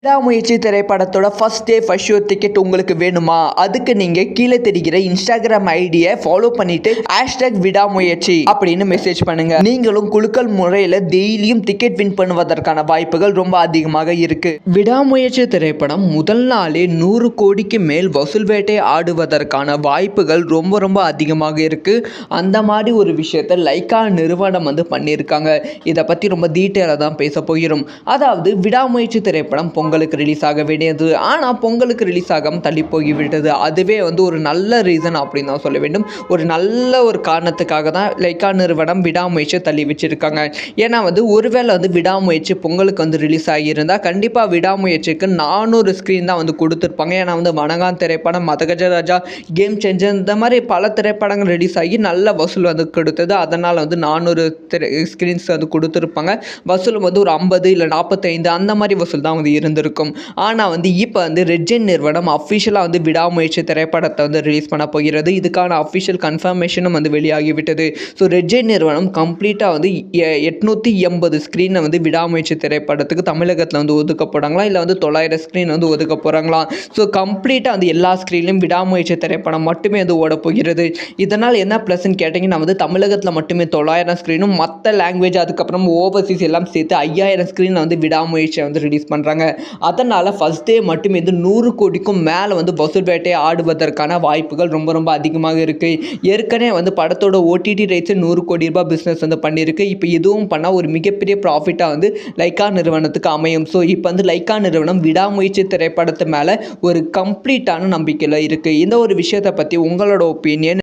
விடாமுயற்சி திரைப்படத்தோட first day first show ticket உங்களுக்கு வேணுமா? அதுக்கு நீங்க கீழே தெரிகிற இன்ஸ்டாகிராம் ஐடியை ஃபாலோ பண்ணிட்டு #விடாமுயற்சி அப்படின்னு மெசேஜ் பண்ணுங்க. நீங்களும் குலுக்கல் முறையில் டெய்லியும் டிக்கெட் வின் பண்ணுவதற்கான வாய்ப்புகள் ரொம்ப அதிகமாக இருக்கு. விடாமுயற்சி திரைப்படம் முதல் நாளே 100 கோடிக்கு மேல் வசூல் வேட்டை ஆடுவதற்கான வாய்ப்புகள் ரொம்ப ரொம்ப அதிகமாக இருக்கு. அந்த மாதிரி ஒரு விஷயத்த லைக்கா நிறுவனம் பண்ணியிருக்காங்க. இதை பத்தி ரொம்ப டீட்டெயிலாக தான் பேச போகிறோம். அதாவது விடாமுயற்சி திரைப்படம் பொங்கலுக்கு ரிலீஸ் ஆக வேண்டியது, ஆனால் பொங்கலுக்கு ரிலீஸ் ஆகாமல் தள்ளி போய்விட்டது. அதுவே ஒரு நல்ல ரீசன் அப்படின்னு தான் சொல்ல வேண்டும். ஒரு நல்ல ஒரு காரணத்துக்காக தான் லைக்கா நிறுவனம் விடாமுயற்சியை தள்ளி வச்சிருக்காங்க. ஏன்னா ஒருவேளை விடாமுயற்சி பொங்கலுக்கு ரிலீஸ் ஆகியிருந்தால் கண்டிப்பாக விடாமுயற்சிக்கு 400 ஸ்க்ரீன் தான் கொடுத்துருப்பாங்க. ஏன்னா வணங்கான் திரைப்படம், மதகஜராஜா, கேம் சேஞ்சர் இந்த மாதிரி பல திரைப்படங்கள் ரிலீஸ் ஆகி நல்ல வசூல் கொடுத்தது. அதனால் 400 ஸ்க்ரீன்ஸ் கொடுத்துருப்பாங்க. வசூல் ஒரு 50 இல்லை 45 அந்த மாதிரி வசூல் தான் இருந்திருக்கும். ஆனால் இப்போ ரெட் ஜெயின் நிறுவனம் அஃபிஷியலாக விடாமுயற்சி திரைப்படத்தை ரிலீஸ் பண்ண போகிறது. இதுக்கான அஃபிஷியல் கன்ஃபர்மேஷனும் வெளியாகிவிட்டது. ஸோ ரெட் ஜெயின் நிறுவனம் கம்ப்ளீட்டாக 880 ஸ்க்ரீனை விடாமுயற்சி திரைப்படத்துக்கு தமிழகத்தில் ஒதுக்க போகிறாங்களா, இல்லை 900 ஸ்க்ரீன் ஒதுக்க போகிறாங்களா? ஸோ கம்ப்ளீட்டாக எல்லா ஸ்க்ரீன்லையும் விடாமுயற்சி திரைப்படம் மட்டுமே ஓட போகிறது. இதனால் என்ன ப்ளஸ்ன்னு கேட்டிங்கன்னா தமிழகத்தில் மட்டுமே 900 ஸ்க்ரீனும், மற்ற லாங்குவேஜ் அதுக்கப்புறம் ஓவர்சீஸ் எல்லாம் சேர்த்து 5000 ஸ்க்ரீன் விடாமுயற்சியை ரிலீஸ் பண்ணுறாங்க. அதனால் ஃபர்ஸ்ட் டே மட்டுமே 100 கோடிக்கும் மேலே வசூல் வேட்டையை ஆடுவதற்கான வாய்ப்புகள் ரொம்ப ரொம்ப அதிகமாக இருக்குது. ஏற்கனவே படத்தோட ஓடிடி ரைட்ஸு 100 கோடி ரூபாய் பிஸ்னஸ் பண்ணியிருக்கு. இப்போ இதுவும் பண்ணால் ஒரு மிகப்பெரிய ப்ராஃபிட்டாக லைக்கா நிறுவனத்துக்கு அமையும். ஸோ இப்போ லைக்கா நிறுவனம் விடாமுயற்சி திரைப்படத்து மேலே ஒரு கம்ப்ளீட்டான நம்பிக்கையில் இருக்குது. இந்த ஒரு விஷயத்தை பற்றி உங்களோட ஒப்பீனியன்